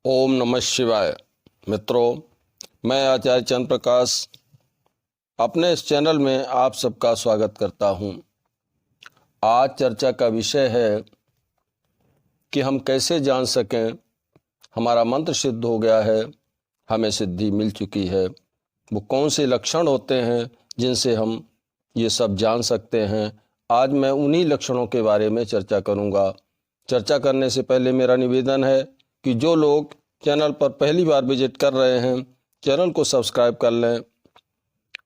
ओम नमः शिवाय। मित्रों, मैं आचार्य चंद्र प्रकाश अपने इस चैनल में आप सबका स्वागत करता हूं। आज चर्चा का विषय है कि हम कैसे जान सकें हमारा मंत्र सिद्ध हो गया है, हमें सिद्धि मिल चुकी है। वो कौन से लक्षण होते हैं जिनसे हम ये सब जान सकते हैं। आज मैं उन्हीं लक्षणों के बारे में चर्चा करूंगा। चर्चा करने से पहले मेरा निवेदन है कि जो लोग चैनल पर पहली बार विजिट कर रहे हैं, चैनल को सब्सक्राइब कर लें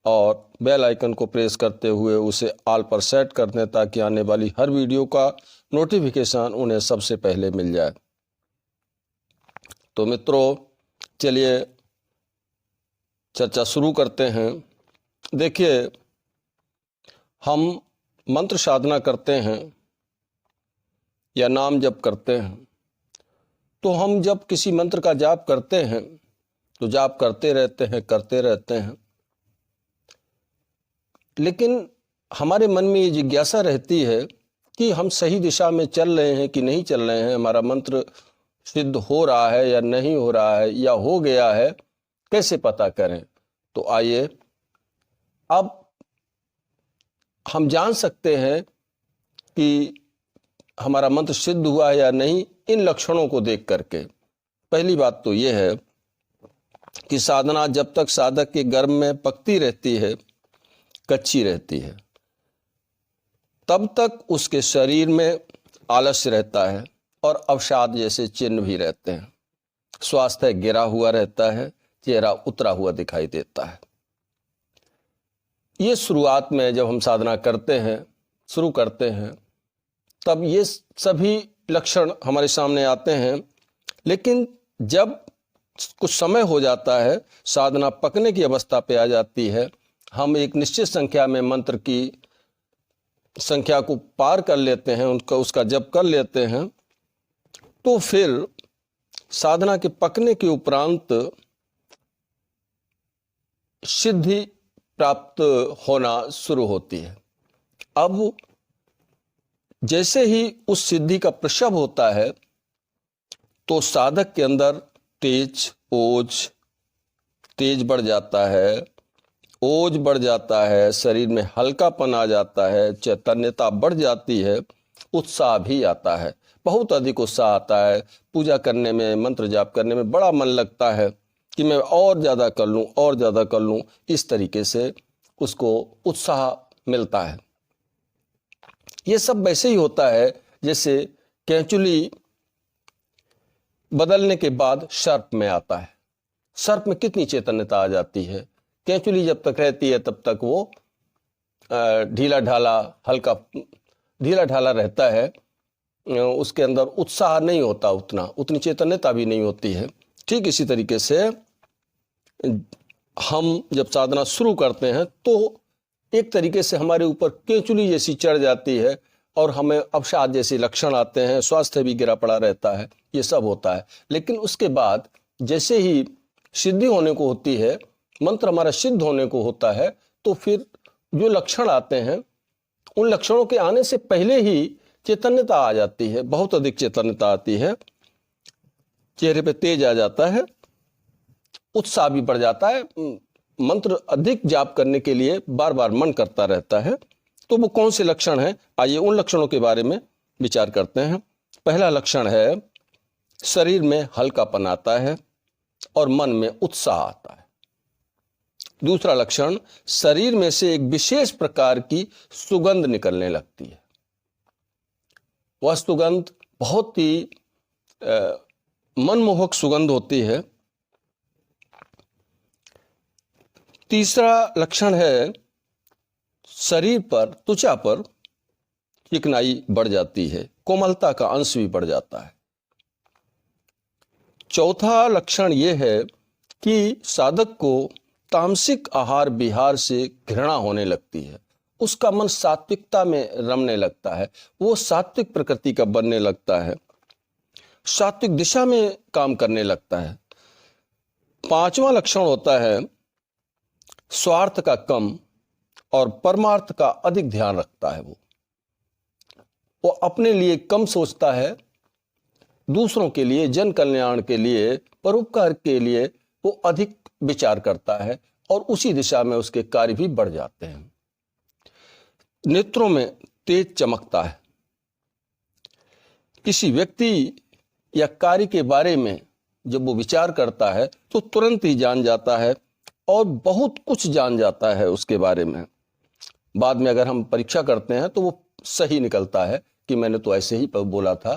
और बेल आइकन को प्रेस करते हुए उसे ऑल पर सेट कर दें ताकि आने वाली हर वीडियो का नोटिफिकेशन उन्हें सबसे पहले मिल जाए। तो मित्रों, चलिए चर्चा शुरू करते हैं। देखिए, हम मंत्र साधना करते हैं या नाम जप करते हैं, तो हम जब किसी मंत्र का जाप करते हैं तो जाप करते रहते हैं, लेकिन हमारे मन में ये जिज्ञासा रहती है कि हम सही दिशा में चल रहे हैं कि नहीं चल रहे हैं, हमारा मंत्र सिद्ध हो रहा है या नहीं हो रहा है या हो गया है, कैसे पता करें। तो आइए अब हम जान सकते हैं कि हमारा मंत्र सिद्ध हुआ है या नहीं इन लक्षणों को देख करके। पहली बात तो यह है कि साधना जब तक साधक के गर्भ में पकती रहती है, कच्ची रहती है, तब तक उसके शरीर में आलस्य रहता है और अवसाद जैसे चिन्ह भी रहते हैं। स्वास्थ्य गिरा हुआ रहता है, चेहरा उतरा हुआ दिखाई देता है। ये शुरुआत में जब हम साधना करते हैं, शुरू करते हैं, तब ये सभी लक्षण हमारे सामने आते हैं। लेकिन जब कुछ समय हो जाता है, साधना पकने की अवस्था पे आ जाती है, हम एक निश्चित संख्या में मंत्र की संख्या को पार कर लेते हैं, उसका जप कर लेते हैं, तो फिर साधना के पकने के उपरांत सिद्धि प्राप्त होना शुरू होती है। अब जैसे ही उस सिद्धि का प्रसव होता है तो साधक के अंदर तेज बढ़ जाता है, ओज बढ़ जाता है, शरीर में हल्कापन आ जाता है, चैतन्यता बढ़ जाती है, उत्साह भी आता है, बहुत अधिक उत्साह आता है। पूजा करने में, मंत्र जाप करने में बड़ा मन लगता है कि मैं और ज़्यादा कर लूँ, और ज़्यादा कर लूँ। इस तरीके से उसको उत्साह मिलता है। ये सब वैसे ही होता है जैसे कैंचुली बदलने के बाद सर्प में आता है। सर्प में कितनी चैतन्यता आ जाती है। कैंचुली जब तक रहती है तब तक वो ढीला ढाला रहता है, उसके अंदर उत्साह नहीं होता, उतनी चैतन्यता भी नहीं होती है। ठीक इसी तरीके से हम जब साधना शुरू करते हैं तो एक तरीके से हमारे ऊपर केंचुली जैसी चढ़ जाती है और हमें अवसाद जैसे लक्षण आते हैं, स्वास्थ्य भी गिरा पड़ा रहता है, ये सब होता है। लेकिन उसके बाद जैसे ही सिद्धि होने को होती है, मंत्र हमारा सिद्ध होने को होता है, तो फिर जो लक्षण आते हैं उन लक्षणों के आने से पहले ही चैतन्यता आ जाती है, बहुत अधिक चैतन्यता आती है, चेहरे पे तेज आ जाता है, उत्साह भी बढ़ जाता है, मंत्र अधिक जाप करने के लिए बार बार मन करता रहता है। तो वो कौन से लक्षण हैं, आइए उन लक्षणों के बारे में विचार करते हैं। पहला लक्षण है शरीर में हल्कापन आता है और मन में उत्साह आता है। दूसरा लक्षण, शरीर में से एक विशेष प्रकार की सुगंध निकलने लगती है। वह सुगंध बहुत ही मनमोहक सुगंध होती है। तीसरा लक्षण है शरीर पर, त्वचा पर चिकनाई बढ़ जाती है, कोमलता का अंश भी बढ़ जाता है। चौथा लक्षण यह है कि साधक को तामसिक आहार विहार से घृणा होने लगती है, उसका मन सात्विकता में रमने लगता है, वो सात्विक प्रकृति का बनने लगता है, सात्विक दिशा में काम करने लगता है। पांचवा लक्षण होता है स्वार्थ का कम और परमार्थ का अधिक ध्यान रखता है। वो अपने लिए कम सोचता है, दूसरों के लिए, जन कल्याण के लिए, परोपकार के लिए वो अधिक विचार करता है और उसी दिशा में उसके कार्य भी बढ़ जाते हैं। नेत्रों में तेज चमकता है। किसी व्यक्ति या कार्य के बारे में जब वो विचार करता है तो तुरंत ही जान जाता है और बहुत कुछ जान जाता है उसके बारे में। बाद में अगर हम परीक्षा करते हैं तो वो सही निकलता है कि मैंने तो ऐसे ही बोला था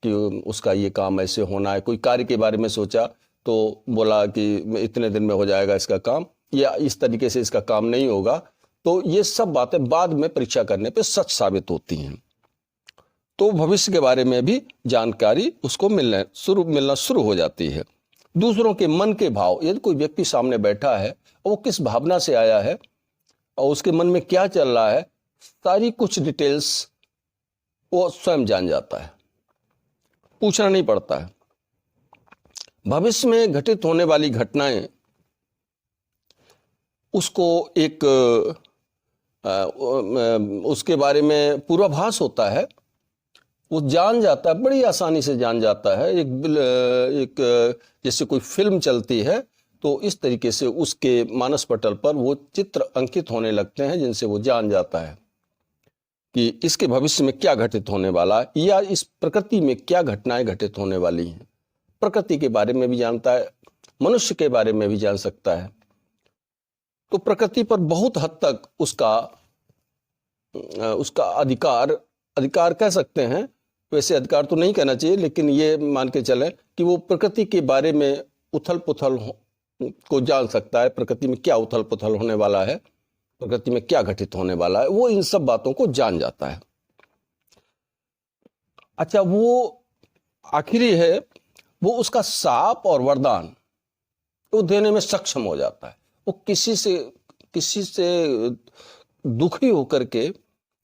कि उसका ये काम ऐसे होना है। कोई कार्य के बारे में सोचा तो बोला कि इतने दिन में हो जाएगा इसका काम, या इस तरीके से इसका काम नहीं होगा। तो ये सब बातें बाद में परीक्षा करने पे सच साबित होती हैं। तो भविष्य के बारे में भी जानकारी उसको मिलना शुरू हो जाती है। दूसरों के मन के भाव, यदि कोई व्यक्ति सामने बैठा है और वो किस भावना से आया है और उसके मन में क्या चल रहा है, सारी कुछ डिटेल्स वो स्वयं जान जाता है, पूछना नहीं पड़ता है। भविष्य में घटित होने वाली घटनाएं उसको एक उसके बारे में पूर्वाभास होता है, वो जान जाता है, बड़ी आसानी से जान जाता है। एक जैसे कोई फिल्म चलती है तो इस तरीके से उसके मानस पटल पर वो चित्र अंकित होने लगते हैं, जिनसे वो जान जाता है कि इसके भविष्य में क्या घटित होने वाला है या इस प्रकृति में क्या घटनाएं घटित होने वाली हैं। प्रकृति के बारे में भी जानता है, मनुष्य के बारे में भी जान सकता है। तो प्रकृति पर बहुत हद तक उसका अधिकार कह सकते हैं। वैसे अधिकार तो नहीं कहना चाहिए, लेकिन ये मान के चलें कि वो प्रकृति के बारे में उथल पुथल को जान सकता है। प्रकृति में क्या उथल पुथल होने वाला है, प्रकृति में क्या घटित होने वाला है, वो इन सब बातों को जान जाता है। अच्छा, वो आखिरी है, वो उसका शाप और वरदान वो देने में सक्षम हो जाता है। वो किसी से दुखी होकर के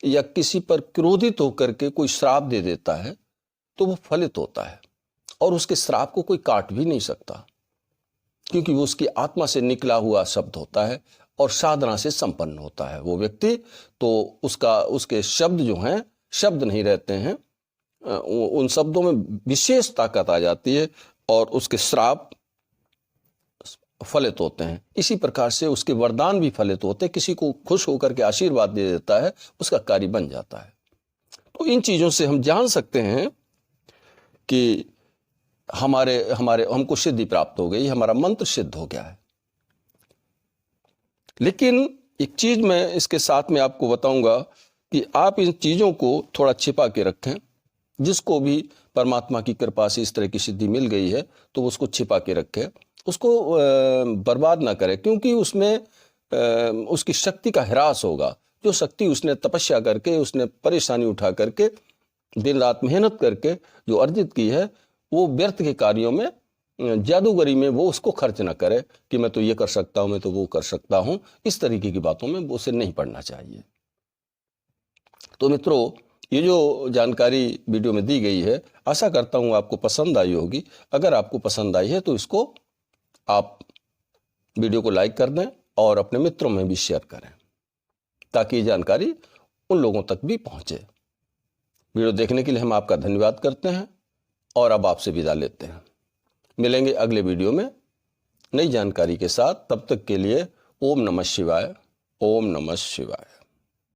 या किसी पर क्रोधित होकर के कोई श्राप दे देता है तो वो फलित होता है, और उसके श्राप को कोई काट भी नहीं सकता, क्योंकि वो उसकी आत्मा से निकला हुआ शब्द होता है और साधना से संपन्न होता है वो व्यक्ति। तो उसके शब्द जो हैं, शब्द नहीं रहते हैं, उन शब्दों में विशेष ताकत आ जाती है और उसके श्राप फलित होते हैं। इसी प्रकार से उसके वरदान भी फलित होते हैं। किसी को खुश होकर के आशीर्वाद दे देता है, उसका कार्य बन जाता है। तो इन चीजों से हम जान सकते हैं कि हमको सिद्धि प्राप्त हो गई, हमारा मंत्र सिद्ध हो गया है। लेकिन एक चीज मैं इसके साथ में आपको बताऊंगा कि आप इन चीजों को थोड़ा छिपा के रखें। जिसको भी परमात्मा की कृपा से इस तरह की सिद्धि मिल गई है तो उसको छिपा के रखे, उसको बर्बाद ना करे, क्योंकि उसमें उसकी शक्ति का ह्रास होगा। जो शक्ति उसने तपस्या करके, उसने परेशानी उठा करके, दिन रात मेहनत करके जो अर्जित की है, वो व्यर्थ के कार्यों में, जादूगरी में वो उसको खर्च ना करे कि मैं तो ये कर सकता हूँ, मैं तो वो कर सकता हूँ। इस तरीके की बातों में वो उसे नहीं पड़ना चाहिए। तो मित्रों, ये जो जानकारी वीडियो में दी गई है, आशा करता हूँ आपको पसंद आई होगी। अगर आपको पसंद आई है तो इसको आप वीडियो को लाइक कर दें और अपने मित्रों में भी शेयर करें, ताकि ये जानकारी उन लोगों तक भी पहुंचे। वीडियो देखने के लिए हम आपका धन्यवाद करते हैं और अब आपसे विदा लेते हैं। मिलेंगे अगले वीडियो में नई जानकारी के साथ। तब तक के लिए ओम नमः शिवाय, ओम नमः शिवाय।